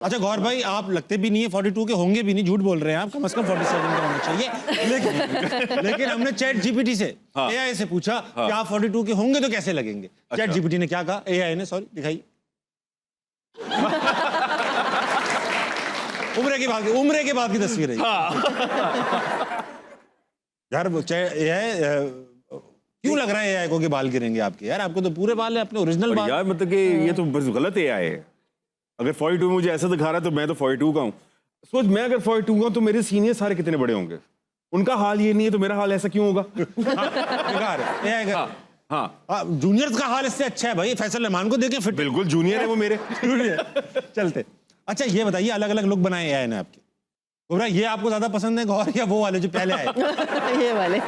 अच्छा गौर भाई, आप लगते भी नहीं है 42 के, होंगे भी नहीं, झूठ बोल रहे हैं आप, कम से कम 47 का होना चाहिए। लेकिन हमने चैट जीपीटी से, एआई से पूछा कि आप 42 के होंगे तो कैसे लगेंगे। चैट जीपीटी ने क्या कहा, एआई ने, सॉरी दिखाई उम्र के बाद की तस्वीर है यार। एआई क्यों लग रहा है एआई को कि बाल गिरेंगे आपके? यार आपको तो पूरे बाल है, अपने ओरिजिनल बाल। यार मतलब कि ये तो बस गलत एआई है। अगर 42 मुझे ऐसा दिखा रहा है तो मैं तो 42 का हूँ। सोच, मैं अगर 42 का हूँ तो मेरे सीनियर सारे कितने बड़े होंगे। उनका हाल ये नहीं है तो मेरा हाल ऐसा क्यों होगा? जूनियर्स का हाल इससे अच्छा है भाई। फैसल रहमान को देखें, फिट बिल्कुल जूनियर है वो मेरे। चलते। अच्छा ये बताइए, अलग अलग लुक बनाए एआई ने आपके, ये आपको ज्यादा पसंद है गौर या वो वाले जो पहले आए? ये वाले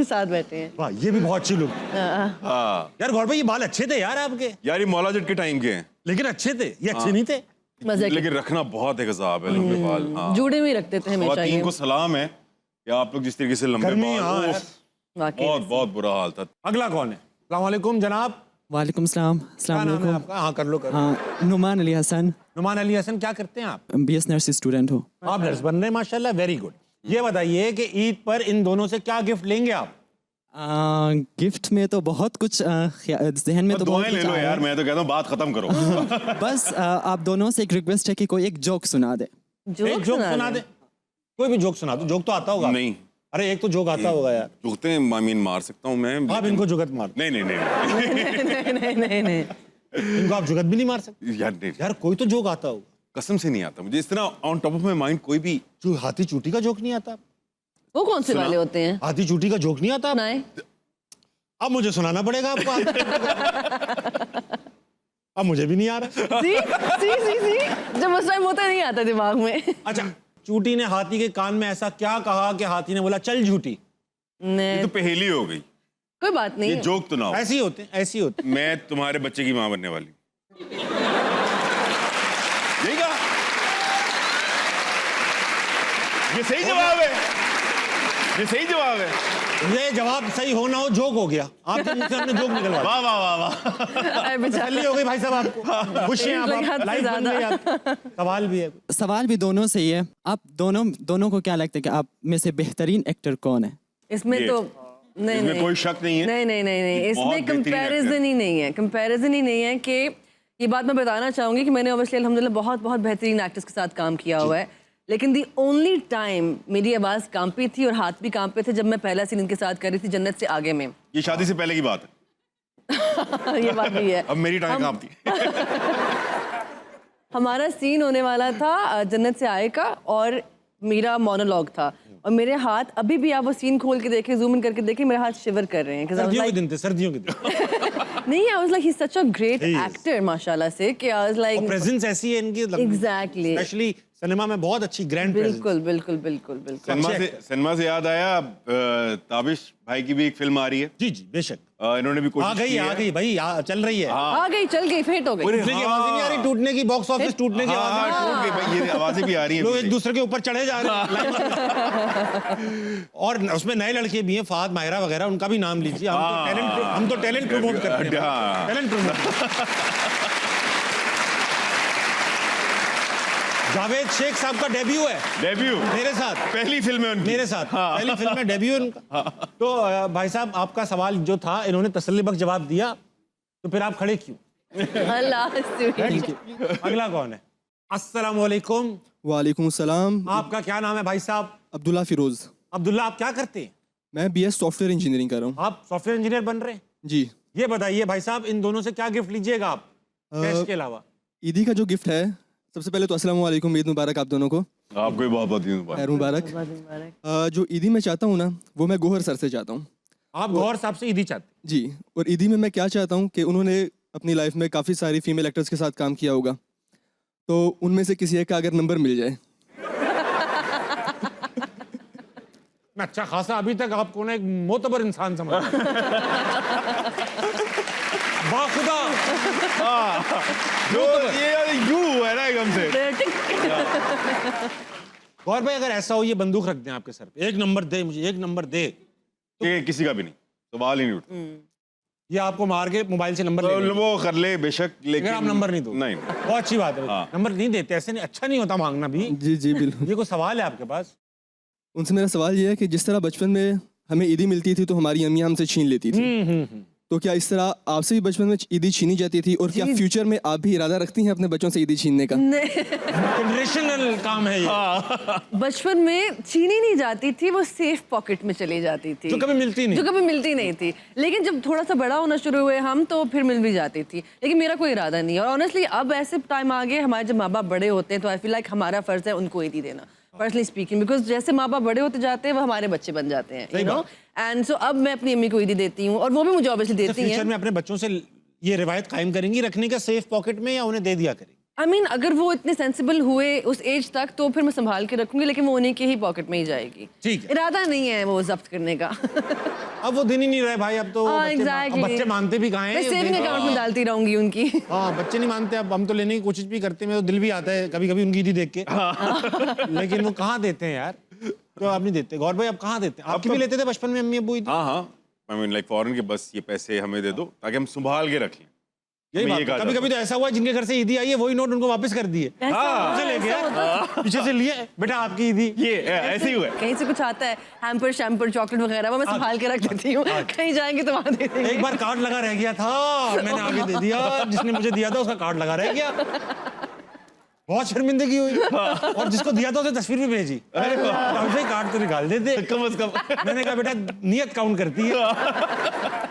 साथ बैठे हैं। वाह, ये भी बहुत अच्छी लुक। यार गौर भाई, ये बाल अच्छे थे यार आपके। यार ये मौला जट के टाइम के हैं, लेकिन अच्छे थे ये, अच्छे नहीं थे। लेकिन रखना बहुत एक अजाब है लंबे बाल। जूड़े में रखते थे हमेशा। ख़वातीन को सलाम है कि आप लोग जिस तरीके से लंबे बाल, बहुत बहुत बुरा हाल था। अगला कौन है? अस्सलाम वालेकुम जनाब। वालेकुम सलाम। अस्सलाम वालेकुम। आपका? हाँ कर लो। हाँ, नुमान अली हसन। नुमान अली हसन, क्या करते हैं आप? बीएस नर्सिंग स्टूडेंट हो। आप नर्स बन रहे हैं, माशाल्लाह, वेरी गुड। ये बताइए कि ईद पर इन दोनों से क्या गिफ्ट लेंगे आप? गिफ्ट में तो बहुत कुछ जहन में तो बहुत ले लो यार, मैं तो कहता हूँ बात खत्म करो। बस आप दोनों से एक रिक्वेस्ट है कि कोई एक जोक सुना दे। जोक सुना दे? कोई भी जोक सुना दो। जोक तो आता होगा? नहीं। अरे एक तो जोक आता होगा यार। जोकते मामीन मार सकता हूँ मैं। आप इनको जुगत मार? नहीं नहीं नहीं नहीं। इनको आप जुगत भी नहीं मार सकते यार। नहीं यार, कोई तो जोक आता होगा। कसम से नहीं आता मुझे इस तरह on top of my mind कोई भी। हाथी चूटी का जोक नहीं आता? वो कौन से वाले होते हैं? हाथी चूटी का जोक नहीं आता? नहीं। अब मुझे सुनाना पड़ेगा आपको। अब मुझे भी नहीं आ रहा। सी जब उस टाइम होता नहीं आता दिमाग में। अच्छा, चूटी ने हाथी के कान में ऐसा क्या कहा कि हाथी ने बोला चल झूठी? ये तो पहेली हो गई, कोई बात नहीं। ये जोक तो ना हो। ऐसी होते, ऐसी होते। मैं तुम्हारे बच्चे की माँ बनने वाली। यही कहा? ये सही जवाब है, ये सही जवाब है। ये जवाब सही हो ना हो, जोक हो गया आपके मुंह से, हमने जोक निकलवा। वाह वाह वाह वाह। बेचारी हो गई भाई साहब, आपको खुश हैं आप? लाइफ बन गई आप। सवाल भी है। सवाल भी दोनों से ही है। आप दोनों को क्या लगता है कि आप में से बेहतरीन एक्टर कौन है? इसमें तो नहीं, कोई शक नहीं है। नहीं, इसमें कंपैरिजन ही नहीं है। कंपैरिजन ही नहीं है कि ये बात मैं बताना चाहूंगी कि मैंने ऑब्वियसली अल्हम्दुलिल्लाह बहुत बहुत बेहतरीन एक्टर्स के साथ काम किया हुआ है, लेकिन दी ओनली टाइम मेरी आवाज़ कांपी थी और हाथ भी कांपे थे जब मैं पहला सीन इनके साथ कर रही थी जन्नत से आगे में। ये शादी से पहले की बात है। ये बात भी है। अब मेरी टांग कांपती। हमारा सीन होने वाला था जन्नत से आए का और मेरा मोनोलॉग था और मेरे हाथ अभी भी, आप वो सीन खोल के देखें, जूम इन करके देखें, मेरे हाथ शिवर कर रहे हैं। सर्दियों के दिन थे, सर्दियों के दिन। नहीं, I was like he is such a great actor माशाल्लाह से कि आई वाज लाइक प्रेजेंस ऐसी है इनकी। एग्जैक्टली। स्पेशली सिनेमा में बहुत अच्छी ग्रैंड बिल्कुल। सिनेमा से याद आया, ताबिश भाई की भी एक फिल्म आ रही है। जी इनोंने भी कोशिश की है। आ गई भाई, चल रही है। आ गई, चल गई, फेट हो गई। टूटने की आवाज नहीं आ रही, टूटने की, बॉक्स ऑफिस टूटने की आवाज। टूट गई भाई, ये आवाजें भी आ रही हैं। लोग एक दूसरे के ऊपर चढ़े जा रहे हैं। और उसमें नए लड़के भी हैं, फहद माहिरा वगैरह, उनका भी नाम लीजिए। हम तो टैलेंट प्रमोट करते हैं। Talent promote. जावेद शेख साहब का डेब्यू है। मेरे साथ पहली फिल्म है उनकी। मेरे साथ पहली फिल्म में डेब्यू है उनका। तो भाई साहब, आपका सवाल जो था इन्होंने तसल्लीबख्श जवाब दिया, तो फिर आप खड़े क्यों? अगला कौन है? अस्सलाम वालेकुम। वालेकुम सलाम। आपका क्या नाम है भाई साहब? अब्दुल्ला फिरोज। अब्दुल्ला, आप क्या करते हैं? मैं बीएस सॉफ्टवेयर इंजीनियरिंग कर रहा हूँ। आप सॉफ्टवेयर इंजीनियर बन रहे हैं? जी। ये बताइए भाई साहब, इन दोनों से क्या गिफ्ट लीजिएगा आप कैश के अलावा? ईदी का जो गिफ्ट है, सबसे पहले तो अस्सलाम वालेकुम, ईद मुबारक आप दोनों को। आपको भी बहुत बहुत खैर मुबारक। जो ईदी मैं चाहता हूँ ना, वो मैं गौहर सर से चाहता हूँ। आप गौहर साहब से ईदी चाहते? जी। और ईदी में मैं क्या चाहता हूँ कि उन्होंने अपनी लाइफ में काफ़ी सारी फीमेल एक्टर्स के साथ काम किया होगा, तो उनमें से किसी एक का अगर नंबर मिल जाए। मैं अच्छा खासा अभी तक आपको ना एक मोतबर इंसान समझ बाखुदा। जो ये यू है ना एकदम से। गौर भाई, अगर ऐसा हो, ये बंदूक रख दें आपके सर पे, एक नंबर दे मुझे, एक नंबर दे। किसी का भी नहीं, सवाल ही नहीं उठता। ये आपको मार के मोबाइल से नंबर ले लेंगे। वो कर ले बेशक, लेकिन अगर आप नंबर नहीं दो नहीं बहुत अच्छी बात है। हाँ। नंबर नहीं देते, ऐसे नहीं, अच्छा नहीं होता मांगना भी। जी जी बिल्कुल। ये कोई सवाल है आपके पास? उनसे मेरा सवाल ये है कि जिस तरह बचपन में हमें ईदी मिलती थी तो हमारी अम्मियाँ हमसे छीन लेती थी, तो क्या इस तरह आपसे भी बचपन में ईदी छीनी जाती थी, और क्या फ्यूचर में आप भी इरादा रखती हैं अपने बच्चों से ईदी छीनने का? जनरेशनल काम है ये। बचपन में छीनी नहीं जाती थी, वो सेफ पॉकेट में चली जाती थी, जो कभी मिलती नहीं। जो कभी मिलती नहीं थी। लेकिन जब थोड़ा सा बड़ा होना शुरू हुए हम, तो फिर मिल भी जाती थी। लेकिन मेरा कोई इरादा नहीं है, और ऑनेस्टली अब ऐसे टाइम आ गए हमारे, जब माँ बाप बड़े होते हैं तो आई फील लाइक हमारा फर्ज है उनको ईदी देना, पर्सनली स्पीकिंग, बिकॉज जैसे माँ बाप बड़े होते जाते हैं वो हमारे बच्चे बन जाते हैं, यू नो। एंड सो अब मैं अपनी अम्मी को ईदी देती हूँ, और वो भी मुझे ऑब्वियसली देती हैं। फ्यूचर में अपने बच्चों से ये रिवायत कायम करेंगी रखने का सेफ पॉकेट में, या उन्हें दे दिया करेंगी? आई मीन अगर वो इतने सेंसिबल हुए उस एज तक तो फिर मैं संभाल के रखूंगी, लेकिन वो उन्हीं के ही पॉकेट में ही जाएगी। ठीक है। इरादा नहीं है वो जब्त करने का। अब वो दिन ही नहीं रहे भाई, अब तो exactly. बच्चे मानते भी कहाँ हैं? मैं सेविंग अकाउंट में डालती रहूंगी उनकी। हाँ, बच्चे नहीं मानते। अब हम तो लेने की कोशिश भी करते हैं, मेरा तो दिल भी आता है कभी कभी उनकी ईदी देख के। लेकिन वो कहाँ देते हैं यार, तो आप नहीं देते। गौर भाई आप कहाँ देते हैं? आपकी भी लेते थे बचपन में अम्मी अब्बू ईदी? हाँ, आई मीन लाइक फॉरेन के, बस ये पैसे हमें दे दो ताकि हम संभाल के रख लें। यही मैं बात ये कहा कभी कभी तो ऐसा हुआ जिनके घर से ईदी आई है वही नोट उनको वापस कर दिए। उनसे ले गया, पीछे से लिए, बेटा आपकी ईदी। ये ऐसे ही हुआ है। कहीं से कुछ आता है, हैम्पर शैम्पर चॉकलेट वगैरह, वो मैं संभाल के रख देती हूँ, कहीं जाएंगे तो वहाँ दे देंगे। एक बार कार्ड लगा रह गया था, मैंने आगे दे दिया, जिसने मुझे दिया था उसका कार्ड लगा रह गया। बहुत शर्मिंदगी हुई, और जिसको दिया था उसे तस्वीर भी भेजी, हमसे कार्ड तो निकाल देते कम से कम। मैंने कहा बेटा नियत काउंट करती है।